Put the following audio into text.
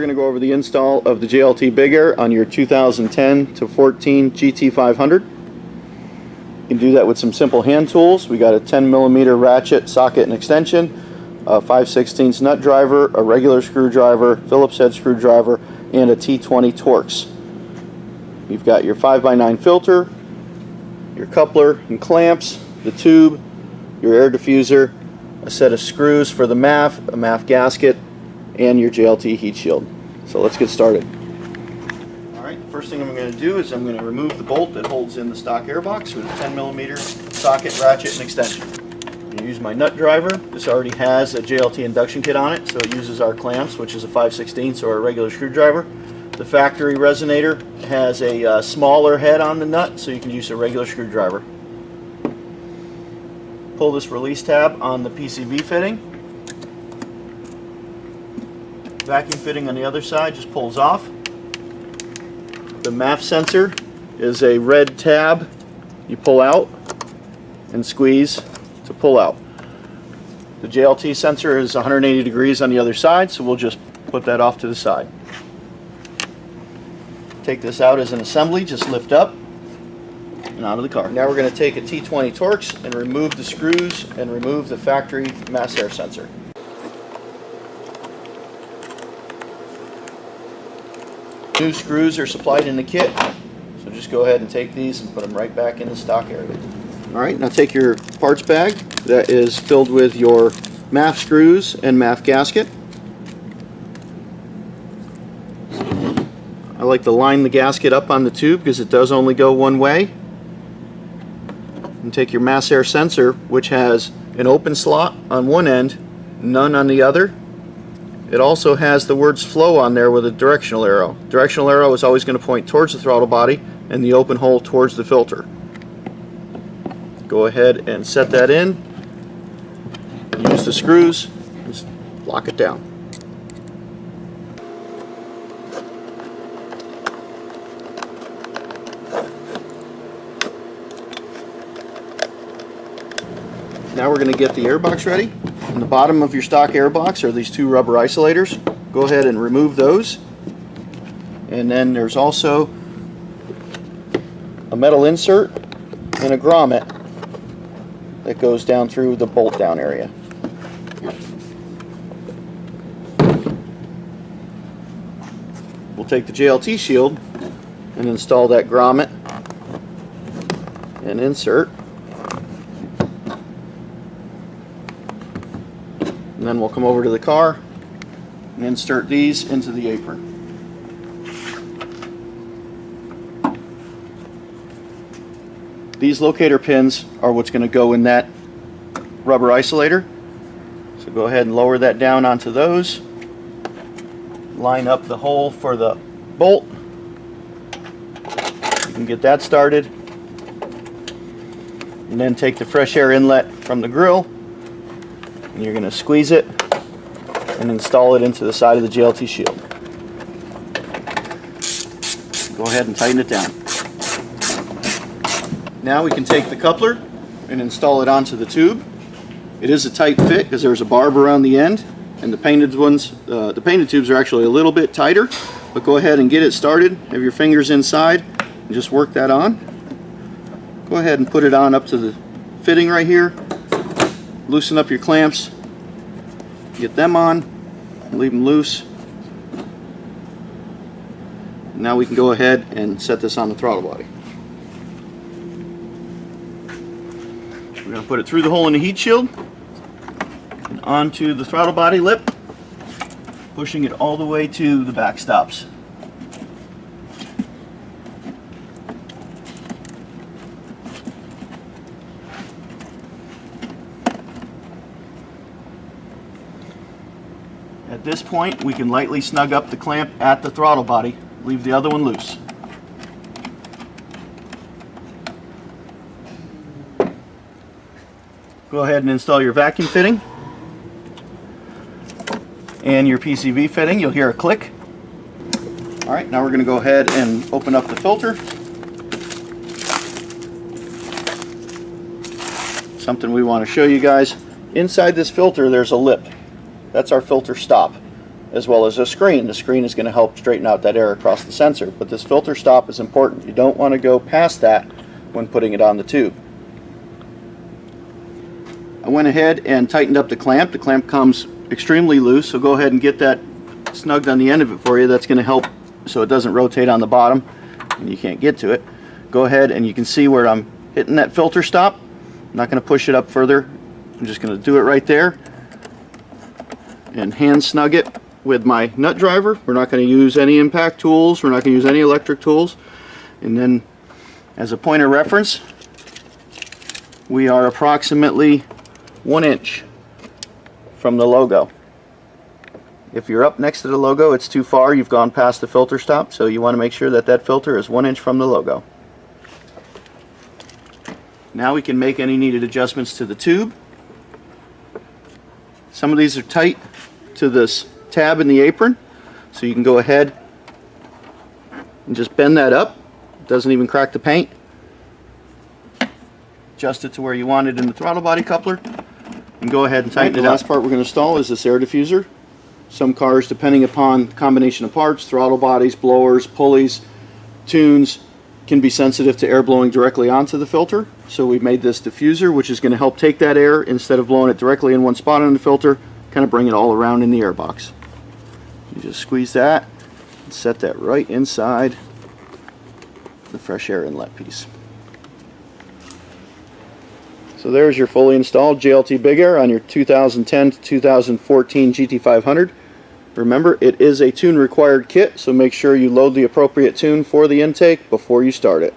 going to go over the install of the JLT Big Air on your 2010 to 14 GT500. You can do that with some simple hand tools. We got a 10mm ratchet, socket, and extension, a 5/16 nut driver, a regular screwdriver, Phillips head screwdriver, and a T20 Torx. You've got your 5x9 filter, your coupler and clamps, the tube, your air diffuser, a set of screws for the MAF, a MAF gasket, and your JLT heat shield. So let's get started. Alright, first thing I'm going to do is I'm going to remove the bolt that holds in the stock airbox with a 10mm socket, ratchet, and extension. I'm going to use my nut driver. This already has a JLT induction kit on it, so it uses our clamps, which is a 5/16 or a regular screwdriver. The factory resonator has a smaller head on the nut, so you can use a regular screwdriver. Pull this release tab on the PCV fitting. Vacuum fitting on the other side just pulls off. The MAF sensor is a red tab you pull out and squeeze to pull out. The JLT sensor is 180 degrees on the other side, so we'll just put that off to the side. Take this out as an assembly, just lift up and out of the car. Now we're going to take a T20 Torx and remove the screws and remove the factory mass air sensor. New screws are supplied in the kit, so just go ahead and take these and put them right back in the stock area. Alright, now take your parts bag that is filled with your MAF screws and MAF gasket. I like to line the gasket up on the tube because it does only go one way. And take your mass air sensor, which has an open slot on one end, none on the other. It also has the words flow on there with a directional arrow. Directional arrow is always going to point towards the throttle body and the open hole towards the filter. Go ahead and set that in. Use the screws, just lock it down. Now we're going to get the airbox ready. On the bottom of your stock airbox are these two rubber isolators. Go ahead and remove those. And then there's also a metal insert and a grommet that goes down through the bolt down area. We'll take the JLT shield and install that grommet and insert. And then we'll come over to the car and insert these into the apron. These locator pins are what's going to go in that rubber isolator. So go ahead and lower that down onto those. Line up the hole for the bolt. You can get that started. And then take the fresh air inlet from the grill. And you're going to squeeze it and install it into the side of the JLT shield. Go ahead and tighten it down. Now we can take the coupler and install it onto the tube. It is a tight fit because there's a barb around the end, and the painted ones, the painted tubes are actually a little bit tighter. But go ahead and get it started. Have your fingers inside and just work that on. Go ahead and put it on up to the fitting right here. Loosen up your clamps, get them on, leave them loose. Now we can go ahead and set this on the throttle body. We're going to put it through the hole in the heat shield and onto the throttle body lip, pushing it all the way to the back stops. At this point, we can lightly snug up the clamp at the throttle body, leave the other one loose. Go ahead and install your vacuum fitting and your PCV fitting. You'll hear a click. Alright, now we're going to go ahead and open up the filter. Something we want to show you guys. Inside this filter there's a lip. That's our filter stop. as well as a screen. The screen is going to help straighten out that air across the sensor, but this filter stop is important. You don't want to go past that when putting it on the tube. I went ahead and tightened up the clamp. The clamp comes extremely loose, so go ahead and get that snugged on the end of it for you. That's going to help so it doesn't rotate on the bottom and you can't get to it. Go ahead and you can see where I'm hitting that filter stop. I'm not going to push it up further. I'm just going to do it right there and hand snug it with my nut driver. We're not going to use any impact tools. We're not going to use any electric tools. And then as a point of reference, we are approximately 1 inch from the logo. If you're up next to the logo, it's too far. You've gone past the filter stop, so you want to make sure that that filter is 1 inch from the logo. Now we can make any needed adjustments to the tube. Some of these are tight to this tab in the apron, so you can go ahead and just bend that up. It doesn't even crack the paint. Adjust it to where you want it in the throttle body coupler and go ahead and tighten it up. The last part we're going to install is this air diffuser. Some cars, depending upon the combination of parts, throttle bodies, blowers, pulleys, tunes, can be sensitive to air blowing directly onto the filter. So we made this diffuser, which is going to help take that air, instead of blowing it directly in one spot on the filter, kind of bring it all around in the air box. You just squeeze that and set that right inside the fresh air inlet piece. So there's your fully installed JLT Big Air on your 2010 to 2014 GT500. Remember, it is a tune required kit, so make sure you load the appropriate tune for the intake before you start it.